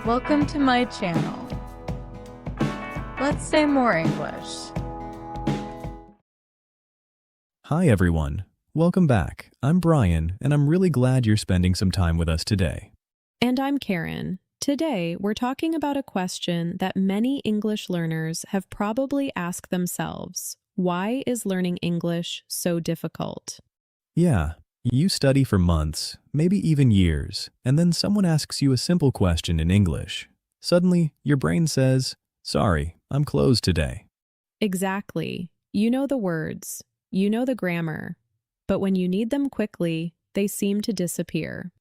Welcome to my channel. Let's say more English. Hi everyone, welcome back. I'm Brian, and I'm really glad you're spending some time with us today. And I'm Karen. Today, we're talking about a question that many English learners have probably asked themselves. Why is learning English so difficult? Yeah, you study for months, maybe even years, and then someone asks you a simple question in English. Suddenly, your brain says, "Sorry, I'm closed today." Exactly. You know the words, you know the grammar, but when you need them quickly, they seem to disappear.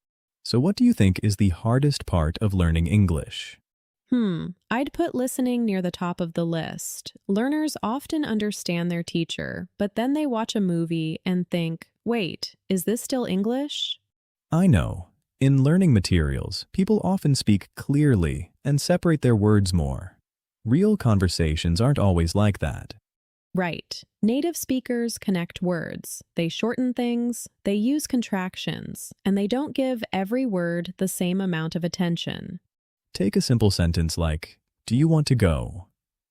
So what do you think is the hardest part of learning English? I'd put listening near the top of the list. Learners often understand their teacher, but then they watch a movie and think, wait, is this still English? I know. In learning materials, people often speak clearly and separate their words more. Real conversations aren't always like that. Right. Native speakers connect words. They shorten things, they use contractions, and they don't give every word the same amount of attention. Take a simple sentence like, "Do you want to go?"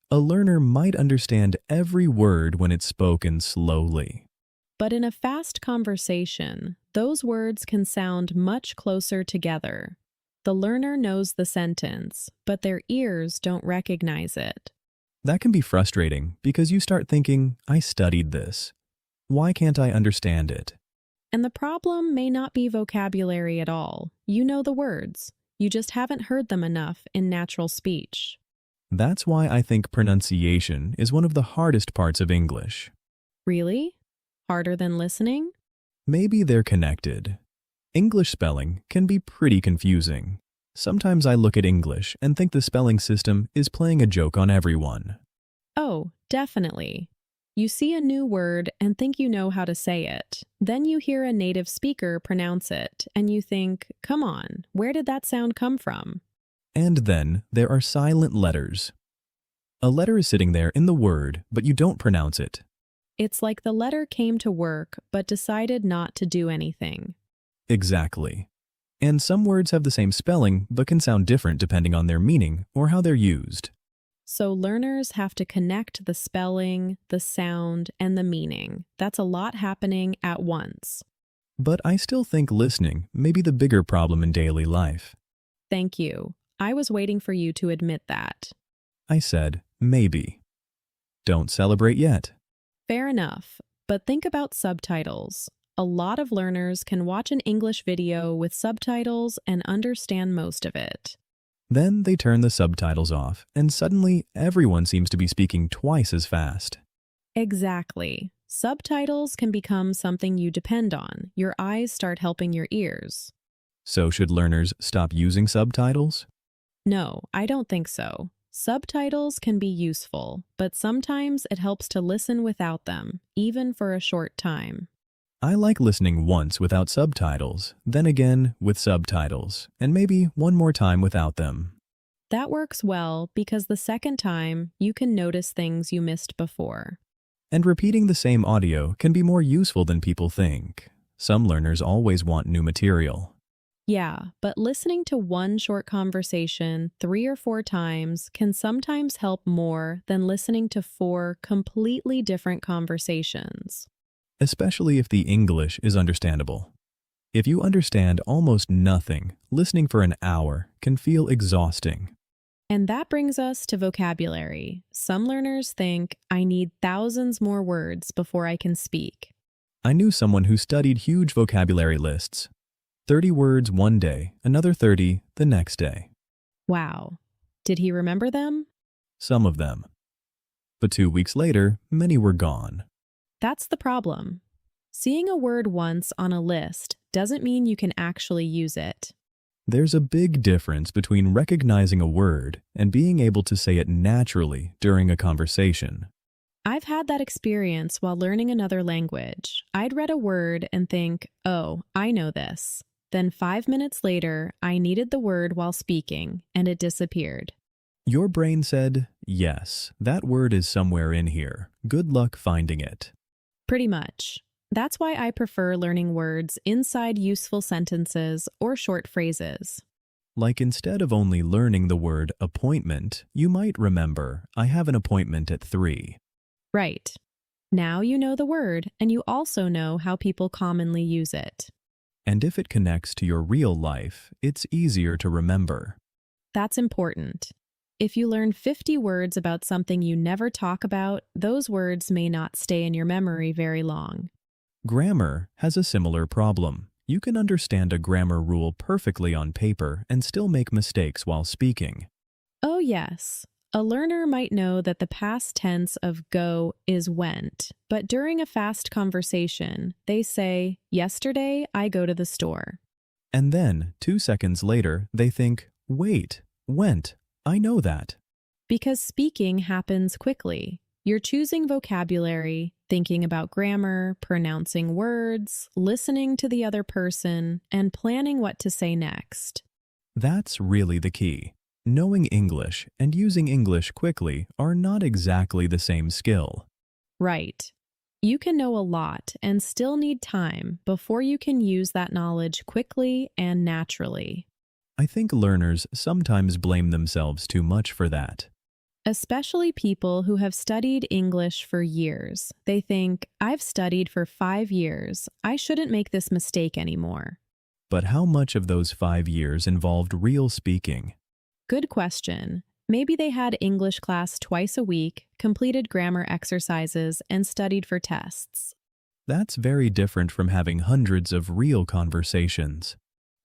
A learner might understand every word when it's spoken slowly. But in a fast conversation, those words can sound much closer together. The learner knows the sentence, but their ears don't recognize it. That can be frustrating because you start thinking, "I studied this. Why can't I understand it?" And the problem may not be vocabulary at all. You know the words. You just haven't heard them enough in natural speech. That's why I think pronunciation is one of the hardest parts of English. Really? Harder than listening? Maybe they're connected. English spelling can be pretty confusing. Sometimes I look at English and think the spelling system is playing a joke on everyone. Oh, definitely. You see a new word and think you know how to say it. Then you hear a native speaker pronounce it, and you think, come on, where did that sound come from? And then there are silent letters. A letter is sitting there in the word, but you don't pronounce it. It's like the letter came to work but decided not to do anything. Exactly. And some words have the same spelling but can sound different depending on their meaning or how they're used. So learners have to connect the spelling, the sound, and the meaning. That's a lot happening at once. But I still think listening may be the bigger problem in daily life. Thank you. I was waiting for you to admit that. I said, maybe. Don't celebrate yet. Fair enough, but think about subtitles. A lot of learners can watch an English video with subtitles and understand most of it. Then they turn the subtitles off, and suddenly everyone seems to be speaking twice as fast. Exactly. Subtitles can become something you depend on. Your eyes start helping your ears. So should learners stop using subtitles? No, I don't think so. Subtitles can be useful, but sometimes it helps to listen without them, even for a short time. I like listening once without subtitles, then again with subtitles, and maybe one more time without them. That works well because the second time, you can notice things you missed before. And repeating the same audio can be more useful than people think. Some learners always want new material. Yeah, but listening to one short conversation 3 or 4 times can sometimes help more than listening to 4 completely different conversations. Especially if the English is understandable. If you understand almost nothing, listening for an hour can feel exhausting. And that brings us to vocabulary. Some learners think, I need thousands more words before I can speak. I knew someone who studied huge vocabulary lists. 30 words one day, another 30 the next day. Wow. Did he remember them? Some of them. But 2 weeks later, many were gone. That's the problem. Seeing a word once on a list doesn't mean you can actually use it. There's a big difference between recognizing a word and being able to say it naturally during a conversation. I've had that experience while learning another language. I'd read a word and think, oh, I know this. Then 5 minutes later, I needed the word while speaking, and it disappeared. Your brain said, yes, that word is somewhere in here. Good luck finding it. Pretty much. That's why I prefer learning words inside useful sentences or short phrases. Like instead of only learning the word appointment, you might remember, I have an appointment at 3. Right. Now you know the word, and you also know how people commonly use it. And if it connects to your real life, it's easier to remember. That's important. If you learn 50 words about something you never talk about, those words may not stay in your memory very long. Grammar has a similar problem. You can understand a grammar rule perfectly on paper and still make mistakes while speaking. Oh, yes. A learner might know that the past tense of go is went, but during a fast conversation, they say, "Yesterday I go to the store." And then, 2 seconds later, they think, wait, went, I know that. Because speaking happens quickly. You're choosing vocabulary, thinking about grammar, pronouncing words, listening to the other person, and planning what to say next. That's really the key. Knowing English and using English quickly are not exactly the same skill. Right. You can know a lot and still need time before you can use that knowledge quickly and naturally. I think learners sometimes blame themselves too much for that. Especially people who have studied English for years. They think, I've studied for 5 years. I shouldn't make this mistake anymore. But how much of those 5 years involved real speaking? Good question. Maybe they had English class twice a week, completed grammar exercises, and studied for tests. That's very different from having hundreds of real conversations.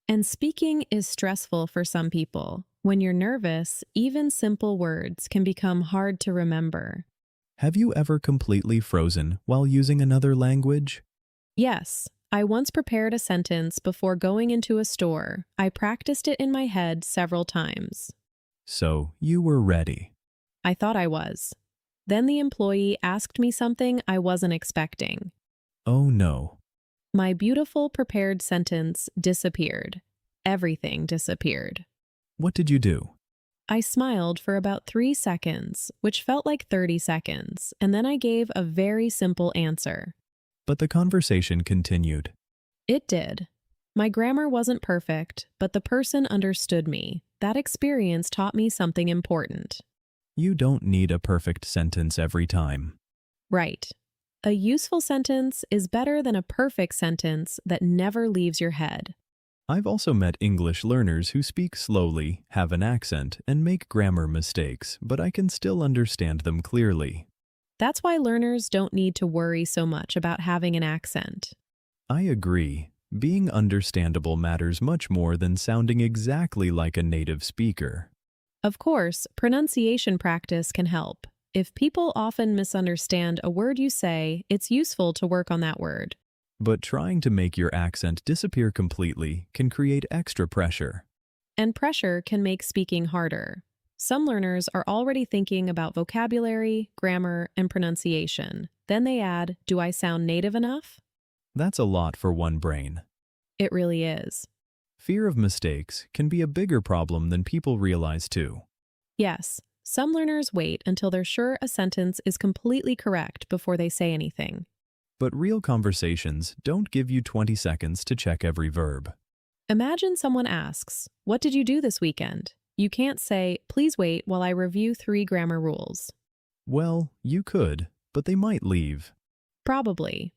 And speaking is stressful for some people. When you're nervous, even simple words can become hard to remember. Have you ever completely frozen while using another language? Yes, I once prepared a sentence before going into a store. I practiced it in my head several times. So, you were ready. I thought I was. Then the employee asked me something I wasn't expecting. Oh no. My beautiful prepared sentence disappeared. Everything disappeared. What did you do? I smiled for about 3 seconds, which felt like 30 seconds, and then I gave a very simple answer. But the conversation continued. It did. My grammar wasn't perfect, but the person understood me. That experience taught me something important. You don't need a perfect sentence every time. Right. A useful sentence is better than a perfect sentence that never leaves your head. I've also met English learners who speak slowly, have an accent, and make grammar mistakes, but I can still understand them clearly. That's why learners don't need to worry so much about having an accent. I agree. Being understandable matters much more than sounding exactly like a native speaker. Of course, pronunciation practice can help. If people often misunderstand a word you say, it's useful to work on that word. But trying to make your accent disappear completely can create extra pressure. And pressure can make speaking harder. Some learners are already thinking about vocabulary, grammar, and pronunciation. Then they add, do I sound native enough? That's a lot for one brain. It really is. Fear of mistakes can be a bigger problem than people realize too. Yes, some learners wait until they're sure a sentence is completely correct before they say anything. But real conversations don't give you 20 seconds to check every verb. Imagine someone asks, what did you do this weekend? You can't say, please wait while I review 3 grammar rules. Well, you could, but they might leave. Probably.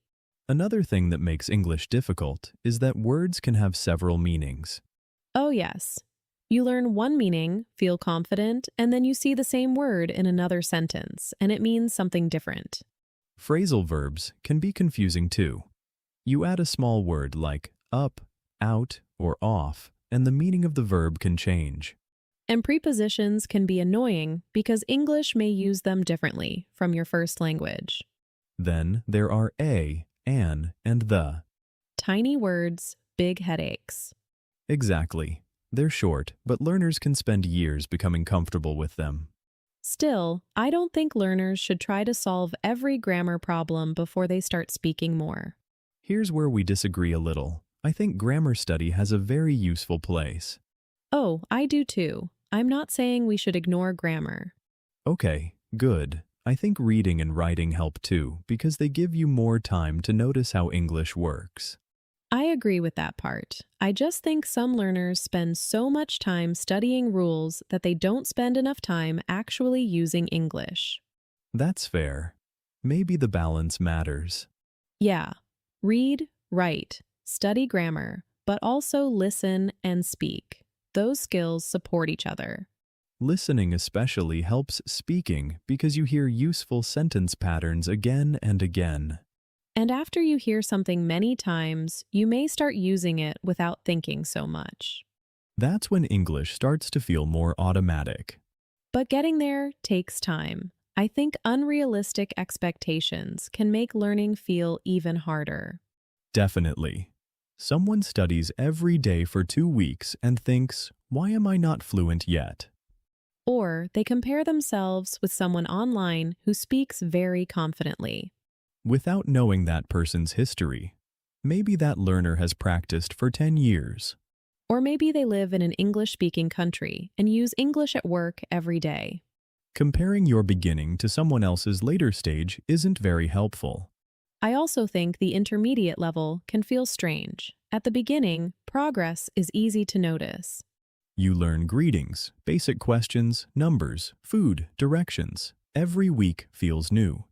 Another thing that makes English difficult is that words can have several meanings. Oh yes. You learn one meaning, feel confident, and then you see the same word in another sentence, and it means something different. Phrasal verbs can be confusing too. You add a small word like up, out, or off, and the meaning of the verb can change. And prepositions can be annoying because English may use them differently from your first language. Then there are a, an, and the. Tiny words, big headaches. Exactly. They're short, but learners can spend years becoming comfortable with them. Still, I don't think learners should try to solve every grammar problem before they start speaking more. Here's where we disagree a little. I think grammar study has a very useful place. Oh, I do too. I'm not saying we should ignore grammar. Okay, good. I think reading and writing help too, because they give you more time to notice how English works. I agree with that part. I just think some learners spend so much time studying rules that they don't spend enough time actually using English. That's fair. Maybe the balance matters. Yeah, read, write, study grammar, but also listen and speak. Those skills support each other. Listening especially helps speaking because you hear useful sentence patterns again and again. And after you hear something many times, you may start using it without thinking so much. That's when English starts to feel more automatic. But getting there takes time. I think unrealistic expectations can make learning feel even harder. Definitely. Someone studies every day for 2 weeks and thinks, why am I not fluent yet? Or they compare themselves with someone online who speaks very confidently. Without knowing that person's history. Maybe that learner has practiced for 10 years. Or maybe they live in an English-speaking country and use English at work every day. Comparing your beginning to someone else's later stage isn't very helpful. I also think the intermediate level can feel strange. At the beginning, progress is easy to notice. You learn greetings, basic questions, numbers, food, directions. Every week feels new.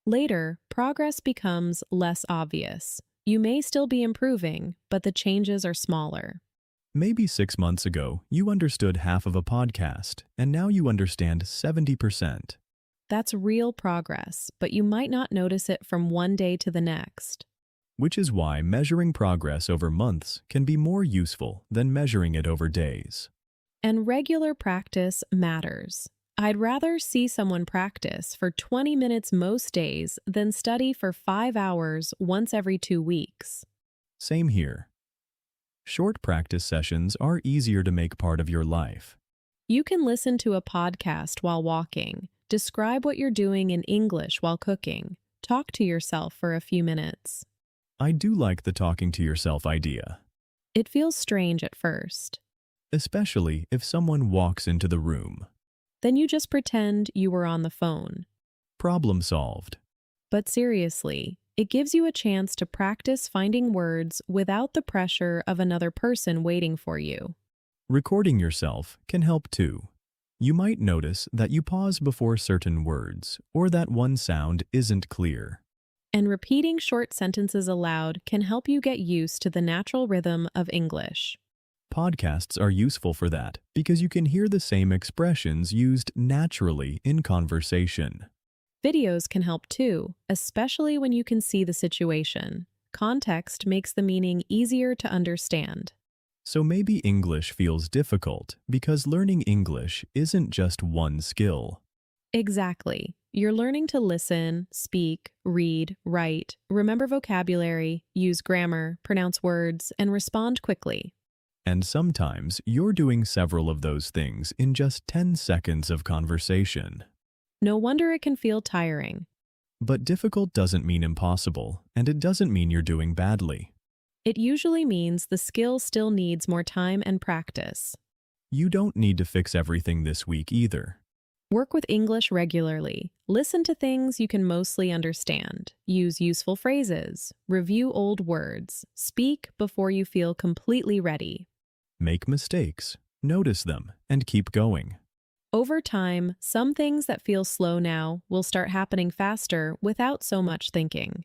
Later, progress becomes less obvious. You may still be improving, but the changes are smaller. Maybe 6 months ago, you understood half of a podcast, and now you understand 70%. That's real progress, but you might not notice it from one day to the next. Which is why measuring progress over months can be more useful than measuring it over days. And regular practice matters. I'd rather see someone practice for 20 minutes most days than study for 5 hours once every 2 weeks. Same here. Short practice sessions are easier to make part of your life. You can listen to a podcast while walking, describe what you're doing in English while cooking, talk to yourself for a few minutes. I do like the talking to yourself idea, It feels strange at first. especially if someone walks into the room. Then you just pretend you were on the phone. Problem solved. But seriously, it gives you a chance to practice finding words without the pressure of another person waiting for you. Recording yourself can help too. You might notice that you pause before certain words, or that one sound isn't clear. And repeating short sentences aloud can help you get used to the natural rhythm of English. Podcasts are useful for that because you can hear the same expressions used naturally in conversation. Videos can help too, especially when you can see the situation. Context makes the meaning easier to understand. So maybe English feels difficult because learning English isn't just one skill. Exactly. You're learning to listen, speak, read, write, remember vocabulary, use grammar, pronounce words, and respond quickly. And sometimes you're doing several of those things in just 10 seconds of conversation. No wonder it can feel tiring. But difficult doesn't mean impossible, and it doesn't mean you're doing badly. It usually means the skill still needs more time and practice. You don't need to fix everything this week either. Work with English regularly. Listen to things you can mostly understand. Use useful phrases. Review old words. Speak before you feel completely ready. Make mistakes, notice them, and keep going. Over time, some things that feel slow now will start happening faster without so much thinking.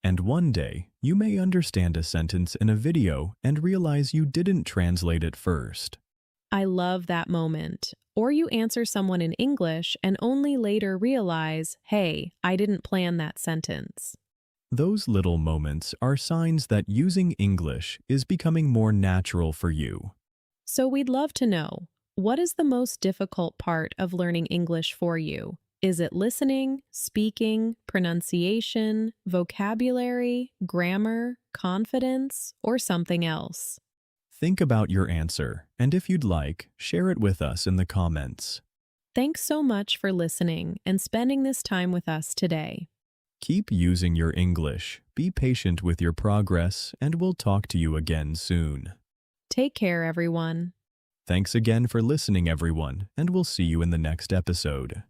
And one day, you may understand a sentence in a video and realize you didn't translate it first. I love that moment. Or you answer someone in English and only later realize, hey, I didn't plan that sentence. Those little moments are signs that using English is becoming more natural for you. So we'd love to know, what is the most difficult part of learning English for you? Is it listening, speaking, pronunciation, vocabulary, grammar, confidence, or something else? Think about your answer, and if you'd like, share it with us in the comments. Thanks so much for listening and spending this time with us today. Keep using your English, be patient with your progress, and we'll talk to you again soon. Take care, everyone. Thanks again for listening, everyone, and we'll see you in the next episode.